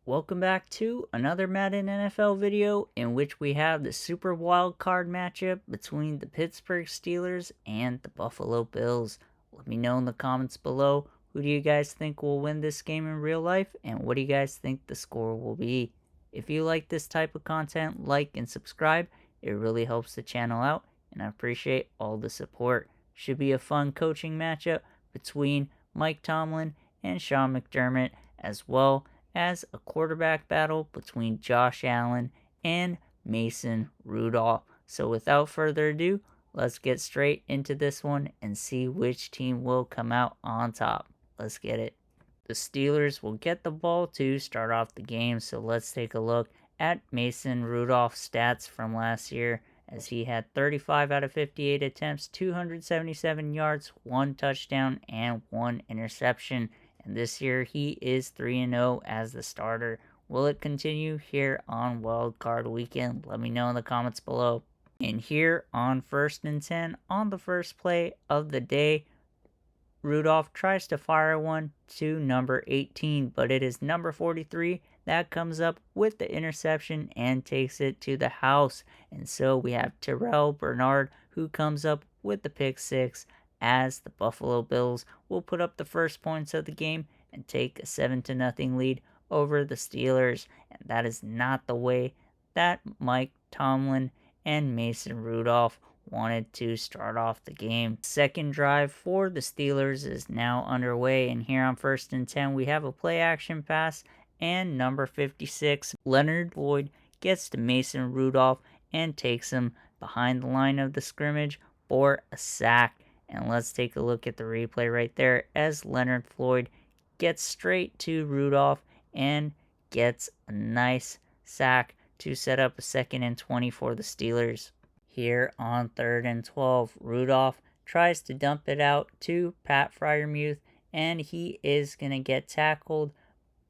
Welcome back to another Madden NFL video in which we have the Super Wildcard matchup between the Pittsburgh Steelers and the Buffalo Bills. Let me know in the comments below, who do you guys think will win this game in real life, and what do you guys think the score will be? If you like this type of content, like and subscribe. It really helps the channel out, and I appreciate all the support. Should be a fun coaching matchup between Mike Tomlin and Sean McDermott, as well as a quarterback battle between Josh Allen and Mason Rudolph. So without further ado, let's get straight into this one and see which team will come out on top. Let's get it. The Steelers will get the ball to start off the game, so let's take a look at Mason Rudolph's stats from last year, as he had 35 out of 58 attempts, 277 yards, 1 touchdown, and 1 interception. And this year he is 3-0 as the starter. Will it continue here on Wildcard Weekend? Let me know in the comments below. And here on 1st and 10, on the first play of the day, Rudolph tries to fire one to number 18, but it is number 43 that comes up with the interception and takes it to the house. And so we have Terrell Bernard who comes up with the pick six, as the Buffalo Bills will put up the first points of the game and take a 7-0 lead over the Steelers. And that is not the way that Mike Tomlin and Mason Rudolph wanted to start off the game. Second drive for the Steelers is now underway, and here on 1st and 10 we have a play action pass, and number 56 Leonard Floyd gets to Mason Rudolph and takes him behind the line of the scrimmage for a sack. And let's take a look at the replay right there, as Leonard Floyd gets straight to Rudolph and gets a nice sack to set up a 2nd and 20 for the Steelers. Here on 3rd and 12, Rudolph tries to dump it out to Pat Freiermuth, and he is going to get tackled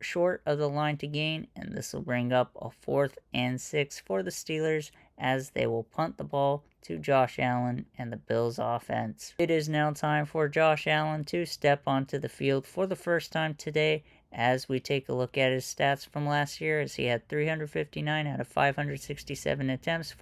short of the line to gain, and this will bring up a 4th and 6 for the Steelers, as they will punt the ball to Josh Allen and the Bills offense. It is now time for Josh Allen to step onto the field for the first time today, as we take a look at his stats from last year, as he had 359 out of 567 attempts,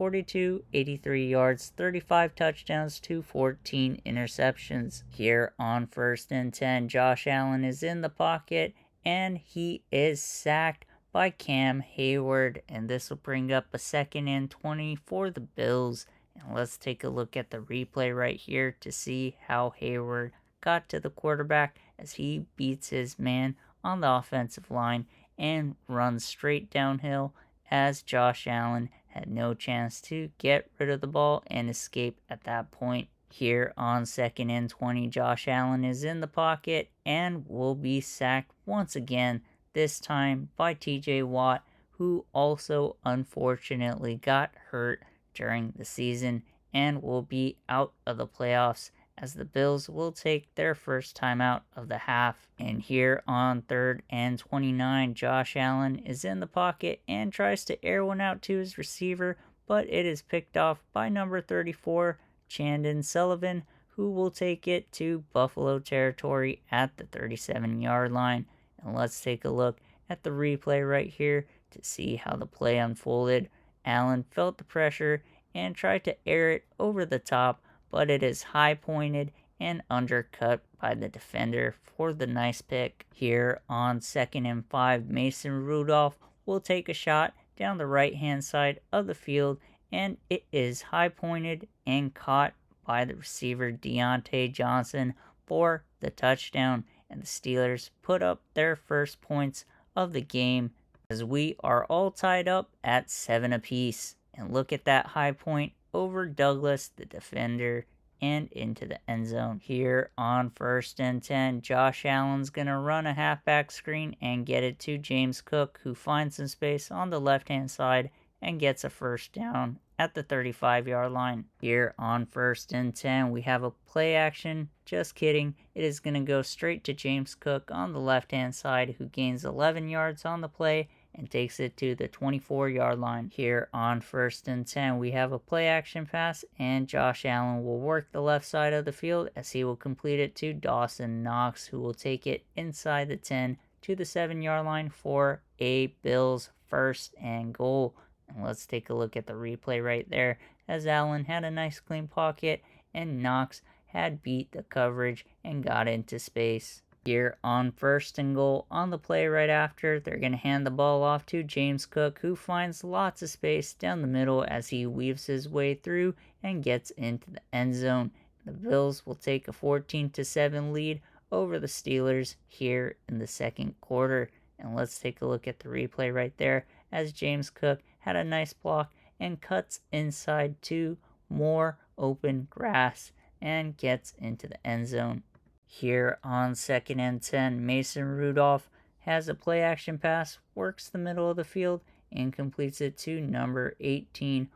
83 yards, 35 touchdowns to 14 interceptions. Here on 1st and 10, Josh Allen is in the pocket, and he is sacked by Cam Hayward, and this will bring up a 2nd and 20 for the Bills. And let's take a look at the replay right here to see how Hayward got to the quarterback, as he beats his man on the offensive line and runs straight downhill, as Josh Allen had no chance to get rid of the ball and escape at that point. Here on 2nd and 20, Josh Allen is in the pocket and will be sacked once again, this time by TJ Watt, who also unfortunately got hurt during the season and will be out of the playoffs, as the Bills will take their first timeout of the half. And here on 3rd and 29, Josh Allen is in the pocket and tries to air one out to his receiver, but it is picked off by number 34, Chandon Sullivan, who will take it to Buffalo territory at the 37-yard line. And let's take a look at the replay right here to see how the play unfolded. Allen felt the pressure and tried to air it over the top, but it is high pointed and undercut by the defender for the nice pick. Here on 2nd and 5, Mason Rudolph will take a shot down the right hand side of the field, and it is high pointed and caught by the receiver Deontay Johnson for the touchdown. And the Steelers put up their first points of the game, as we are all tied up at 7 apiece. And look at that high point over Douglas, the defender, and into the end zone. Here on 1st and 10, Josh Allen's going to run a halfback screen and get it to James Cook, who finds some space on the left-hand side and gets a first down at the 35-yard line. Here on 1st and 10, we have a play action. Just kidding. It is going to go straight to James Cook on the left-hand side, who gains 11 yards on the play and takes it to the 24-yard line. Here on 1st and 10, we have a play action pass, and Josh Allen will work the left side of the field, as he will complete it to Dawson Knox, who will take it inside the 10 to the 7-yard line for a Bills first and goal. And let's take a look at the replay right there, as Allen had a nice clean pocket and Knox had beat the coverage and got into space. Here on first and goal, on the play right after, they're going to hand the ball off to James Cook, who finds lots of space down the middle as he weaves his way through and gets into the end zone. The Bills will take a 14-7 lead over the Steelers here in the second quarter. And let's take a look at the replay right there, as James Cook had a nice block and cuts inside to more open grass and gets into the end zone. Here on 2nd and 10, Mason Rudolph has a play action pass, works the middle of the field, and completes it to number 18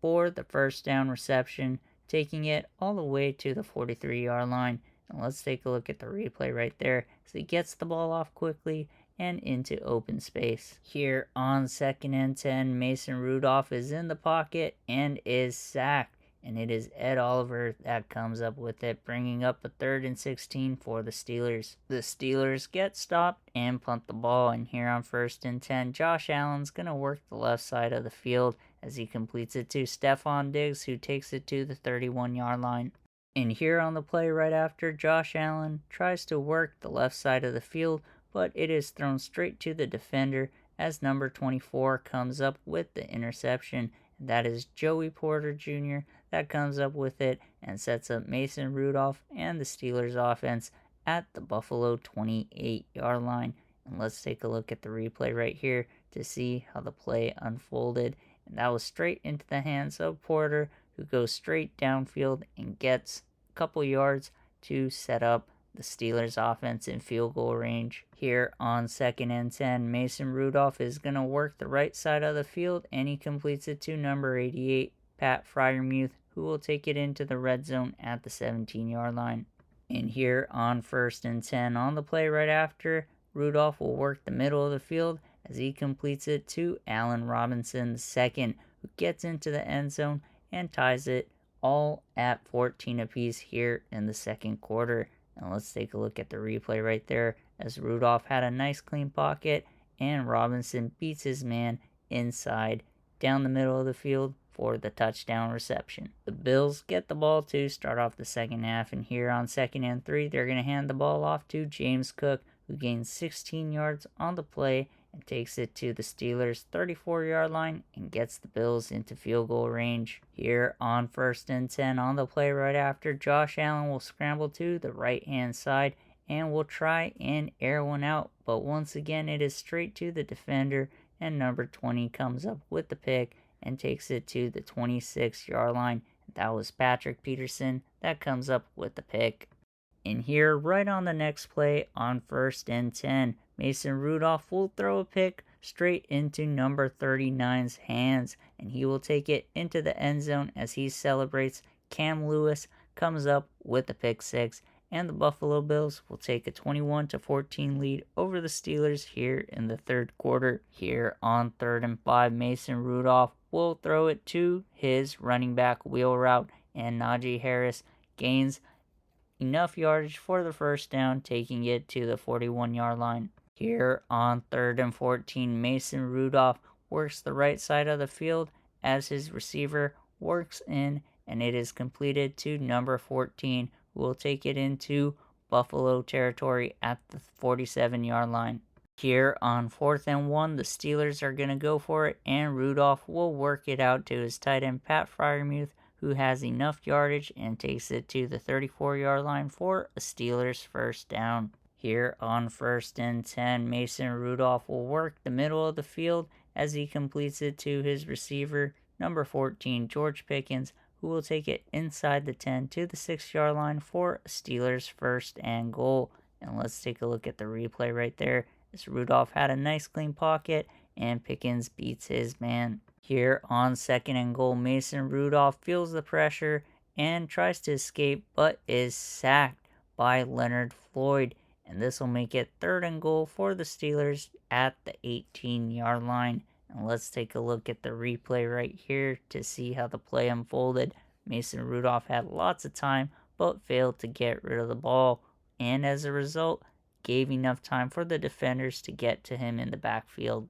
for the first down reception, taking it all the way to the 43-yard line. And let's take a look at the replay right there, as he gets the ball off quickly and into open space. Here on 2nd and 10, Mason Rudolph is in the pocket and is sacked. And it is Ed Oliver that comes up with it, bringing up a 3rd and 16 for the Steelers. The Steelers get stopped and punt the ball, and here on 1st and 10, Josh Allen's going to work the left side of the field as he completes it to Stephon Diggs, who takes it to the 31-yard line. And here on the play right after, Josh Allen tries to work the left side of the field, but it is thrown straight to the defender as number 24 comes up with the interception. And that is Joey Porter Jr. that comes up with it and sets up Mason Rudolph and the Steelers offense at the Buffalo 28-yard line. And let's take a look at the replay right here to see how the play unfolded. And that was straight into the hands of Porter, who goes straight downfield and gets a couple yards to set up the Steelers offense in field goal range. Here on 2nd and 10, Mason Rudolph is going to work the right side of the field, and he completes it to number 88, Pat Freiermuth, who will take it into the red zone at the 17-yard line. And here on 1st and 10, on the play right after, Rudolph will work the middle of the field as he completes it to Allen Robinson II, who gets into the end zone and ties it all at 14 apiece here in the second quarter. And let's take a look at the replay right there, as Rudolph had a nice clean pocket and Robinson beats his man inside down the middle of the field for the touchdown reception. The Bills get the ball to start off the second half, and here on 2nd and 3, they're going to hand the ball off to James Cook, who gains 16 yards on the play and takes it to the Steelers' 34-yard line and gets the Bills into field goal range. Here on 1st and 10, on the play right after, Josh Allen will scramble to the right-hand side and will try and air one out, but once again it is straight to the defender, and number 20 comes up with the pick and takes it to the 26-yard line. That was Patrick Peterson that comes up with the pick. And here, right on the next play, on 1st and 10, Mason Rudolph will throw a pick straight into number 39's hands, and he will take it into the end zone as he celebrates. Cam Lewis comes up with the pick six, and the Buffalo Bills will take a 21-14 lead over the Steelers here in the third quarter. Here on 3rd and 5, Mason Rudolph will throw it to his running back wheel route, and Najee Harris gains enough yardage for the first down, taking it to the 41-yard line. Here on 3rd and 14, Mason Rudolph works the right side of the field as his receiver works in, and it is completed to number 14, who will take it into Buffalo territory at the 47-yard line. Here on 4th and 1, the Steelers are going to go for it, and Rudolph will work it out to his tight end Pat Freiermuth, who has enough yardage and takes it to the 34-yard line for a Steelers first down. Here on 1st and 10, Mason Rudolph will work the middle of the field as he completes it to his receiver, number 14, George Pickens, who will take it inside the 10 to the 6-yard line for a Steelers first and goal. And let's take a look at the replay right there, as Rudolph had a nice clean pocket and Pickens beats his man. Here on 2nd and goal, Mason Rudolph feels the pressure and tries to escape, but is sacked by Leonard Floyd. And this will make it 3rd and goal for the Steelers at the 18-yard line. And let's take a look at the replay right here to see how the play unfolded. Mason Rudolph had lots of time, but failed to get rid of the ball. And as a result, gave enough time for the defenders to get to him in the backfield.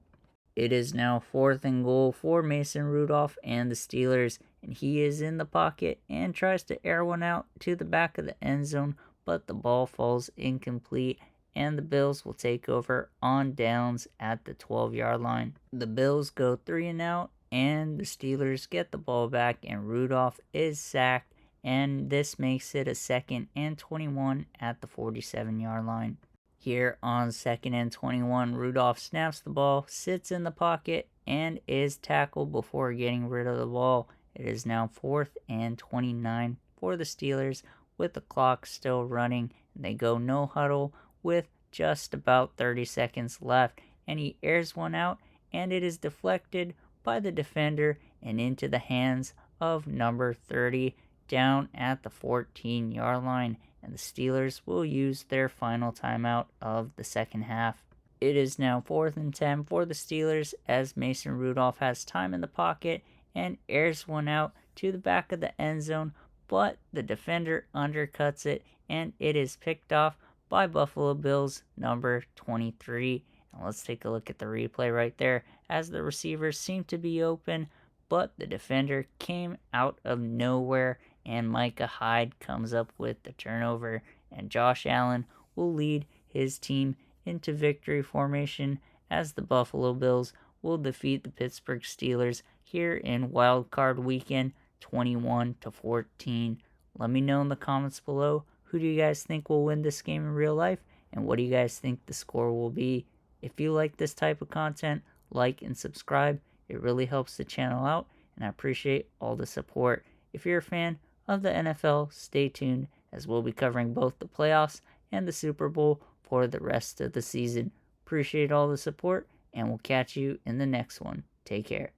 It is now 4th and goal for Mason Rudolph and the Steelers, and he is in the pocket and tries to air one out to the back of the end zone, but the ball falls incomplete, and the Bills will take over on downs at the 12-yard line. The Bills go 3 and out, and the Steelers get the ball back, and Rudolph is sacked, and this makes it a 2nd and 21 at the 47-yard line. Here on 2nd and 21, Rudolph snaps the ball, sits in the pocket, and is tackled before getting rid of the ball. It is now 4th and 29 for the Steelers with the clock still running. They go no huddle with just about 30 seconds left, and he airs one out, and it is deflected by the defender and into the hands of number 30 down at the 14-yard line. And the Steelers will use their final timeout of the second half. It is now 4th and 10 for the Steelers as Mason Rudolph has time in the pocket and airs one out to the back of the end zone, but the defender undercuts it, and it is picked off by Buffalo Bills number 23. And let's take a look at the replay right there as the receivers seem to be open, but the defender came out of nowhere, and Micah Hyde comes up with the turnover, and Josh Allen will lead his team into victory formation as the Buffalo Bills will defeat the Pittsburgh Steelers here in Wildcard Weekend 21-14. Let me know in the comments below, who do you guys think will win this game in real life, and what do you guys think the score will be? If you like this type of content, like and subscribe. It really helps the channel out, and I appreciate all the support. If you're a fan of the NFL, stay tuned as we'll be covering both the playoffs and the Super Bowl for the rest of the season. Appreciate all the support, and we'll catch you in the next one. Take care.